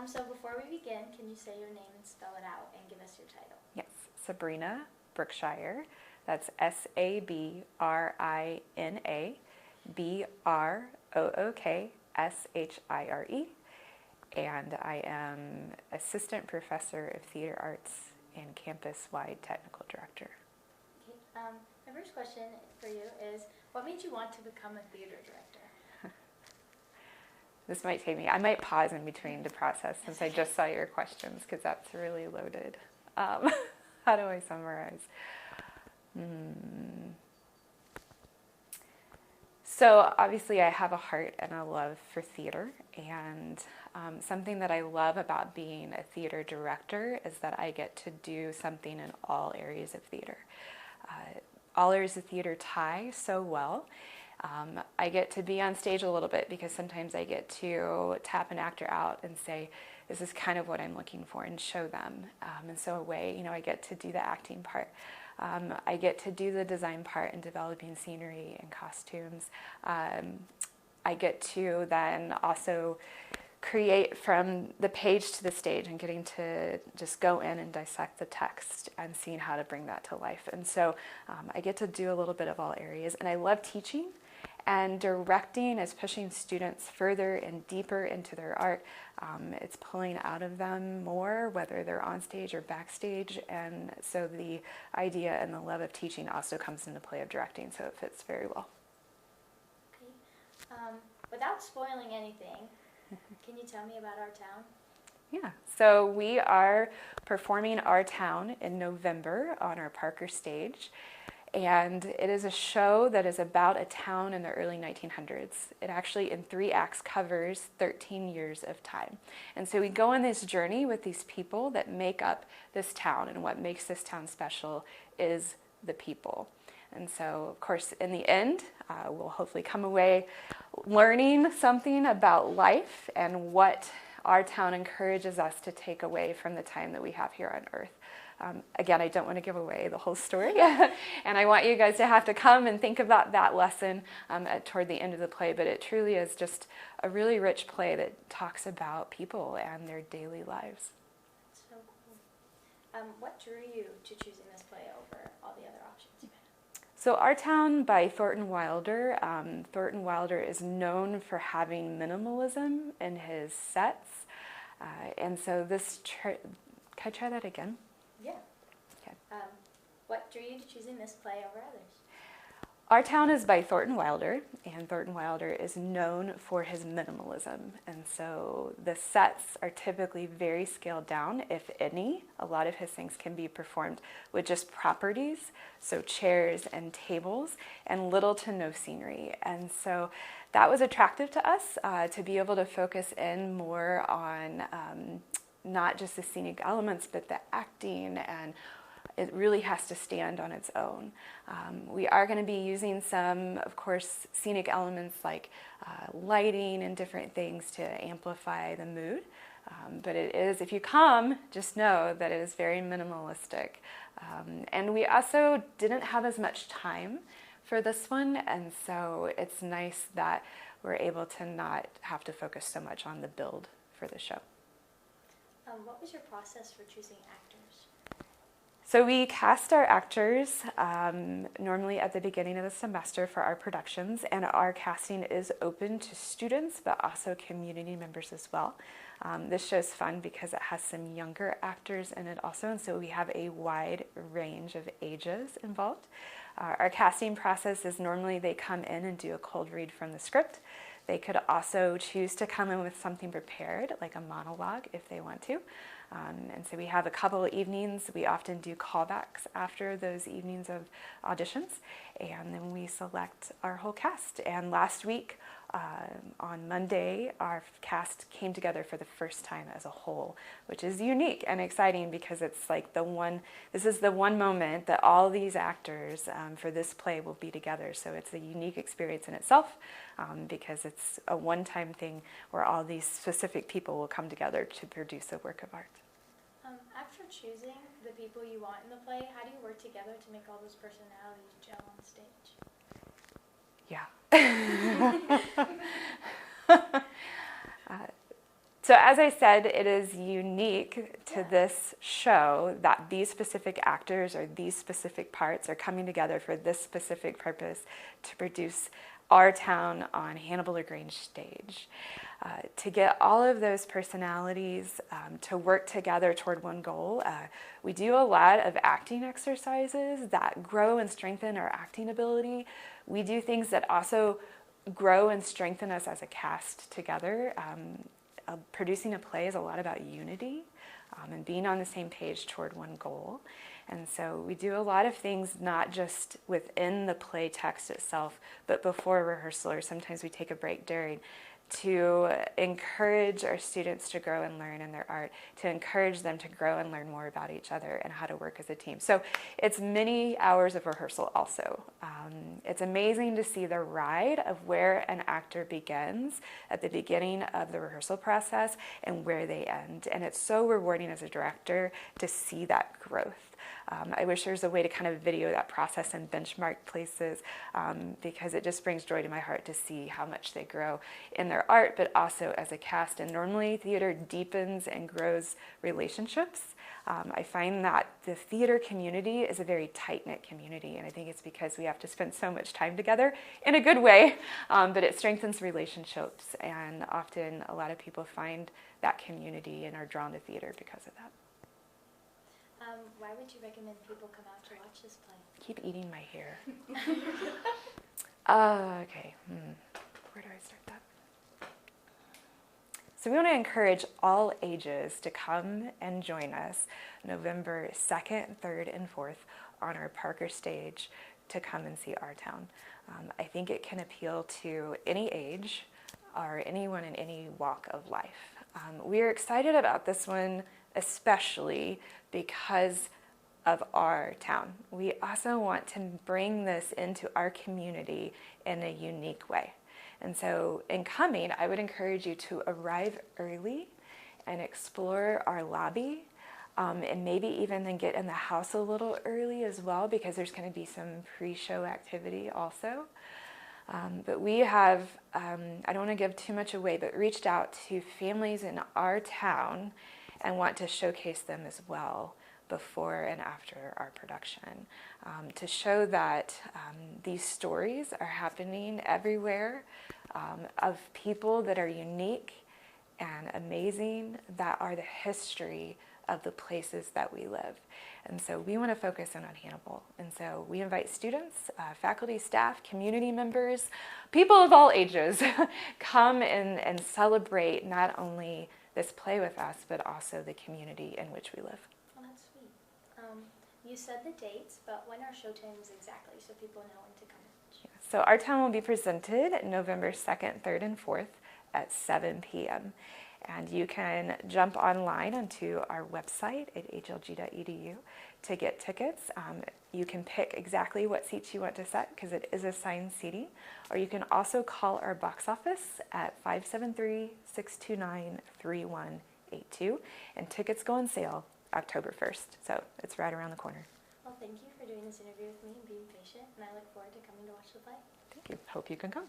So before we begin, can you say your name and spell it out and give us your title? Yes, Sabrina Brookshire. That's Sabrina Brookshire. And I am Assistant Professor of Theater Arts and Campus-wide Technical Director. Okay. My first question for you is, what made you want to become a theater director? This might take me, I might pause in between to process since I just saw your questions because that's really loaded. How do I summarize? So obviously I have a heart and a love for theater, and something that I love about being a theater director is that I get to do something in all areas of theater. All areas of theater tie so well. I get to be on stage a little bit because sometimes I get to tap an actor out and say, this is kind of what I'm looking for, and show them. And so I get to do the acting part. I get to do the design part in developing scenery and costumes. I get to then also create from the page to the stage and getting to just go in and dissect the text and seeing how to bring that to life. And so I get to do a little bit of all areas. And I love teaching, and directing is pushing students further and deeper into their art. It's pulling out of them more, whether they're on stage or backstage. And so the idea and the love of teaching also comes into play of directing, so it fits very well. Okay. Without spoiling anything, can you tell me about our town? Yeah, so we are performing Our Town in November on our Parker stage. And it is a show that is about a town in the early 1900s. It actually, in 3 acts, covers 13 years of time. And so we go on this journey with these people that make up this town, and what makes this town special is the people. And so, of course, in the end, we'll hopefully come away learning something about life and what our town encourages us to take away from the time that we have here on Earth. Again, I don't want to give away the whole story, and I want you guys to have to come and think about that lesson toward the end of the play, but it truly is just a really rich play that talks about people and their daily lives. So cool. What drew you to choosing this play over all the other options you had? So Our Town by Thornton Wilder. Thornton Wilder is known for having minimalism in his sets, and so this, can I try that again? Yeah. Okay. What drew you to choosing this play over others? Our Town is by Thornton Wilder, and Thornton Wilder is known for his minimalism. And so the sets are typically very scaled down, if any. A lot of his things can be performed with just properties, so chairs and tables, and little to no scenery. And so that was attractive to us, to be able to focus in more on not just the scenic elements, but the acting, and it really has to stand on its own. We are going to be using some, of course, scenic elements like lighting and different things to amplify the mood. But it is, if you come, just know that it is very minimalistic. And we also didn't have as much time for this one, and so it's nice that we're able to not have to focus so much on the build for the show. What was your process for choosing actors? So we cast our actors normally at the beginning of the semester for our productions, and our casting is open to students, but also community members as well. This show's fun because it has some younger actors in it also, and so we have a wide range of ages involved. Our casting process is normally they come in and do a cold read from the script. They could also choose to come in with something prepared, like a monologue if they want to. And so we have a couple of evenings. We often do callbacks after those evenings of auditions, and then we select our whole cast. And last week, on Monday, our cast came together for the first time as a whole, which is unique and exciting because it's like this is the one moment that all these actors for this play will be together. So it's a unique experience in itself because it's a one-time thing where all these specific people will come together to produce a work of art. After choosing the people you want in the play, how do you work together to make all those personalities gel on stage? Yeah. So as I said, it is unique to this show that these specific actors or these specific parts are coming together for this specific purpose to produce Our Town on Hannibal LaGrange stage. To get all of those personalities to work together toward one goal, we do a lot of acting exercises that grow and strengthen our acting ability. We do things that also grow and strengthen us as a cast together. Producing a play is a lot about unity and being on the same page toward one goal. And so we do a lot of things not just within the play text itself, but before rehearsal, or sometimes we take a break during, to encourage our students to grow and learn in their art, to encourage them to grow and learn more about each other and how to work as a team. So it's many hours of rehearsal also. It's amazing to see the ride of where an actor begins at the beginning of the rehearsal process and where they end. And it's so rewarding as a director to see that growth. I wish there was a way to kind of video that process and benchmark places because it just brings joy to my heart to see how much they grow in their art, but also as a cast. And normally theater deepens and grows relationships. I find that the theater community is a very tight-knit community, and I think it's because we have to spend so much time together in a good way, but it strengthens relationships, and often a lot of people find that community and are drawn to theater because of that. Why would you recommend people come out to watch this play? Keep eating my hair. Okay, where do I start that? So we want to encourage all ages to come and join us November 2nd, 3rd, and 4th on our Parker stage to come and see Our Town. I think it can appeal to any age or anyone in any walk of life. We're excited about this one especially because of Our Town. We also want to bring this into our community in a unique way. And so in coming, I would encourage you to arrive early and explore our lobby and maybe even then get in the house a little early as well, because there's going to be some pre-show activity also. But we have, I don't want to give too much away, but reached out to families in our town and want to showcase them as well before and after our production, to show that these stories are happening everywhere, of people that are unique and amazing, that are the history of the places that we live. And so we want to focus in on Hannibal. And so we invite students, faculty, staff, community members, people of all ages, come and celebrate not only this play with us, but also the community in which we live. Well, that's sweet. You said the dates, but when are show times exactly so people know when to come? So Our Town will be presented November 2nd, 3rd, and 4th at 7 p.m. And you can jump online onto our website at hlg.edu to get tickets. You can pick exactly what seats you want to set because it is assigned seating. Or you can also call our box office at 573-629-3182. And tickets go on sale October 1st. So it's right around the corner. Well, thank you for doing this interview with me and being patient. And I look forward to coming to watch the play. Thank you. Hope you can come.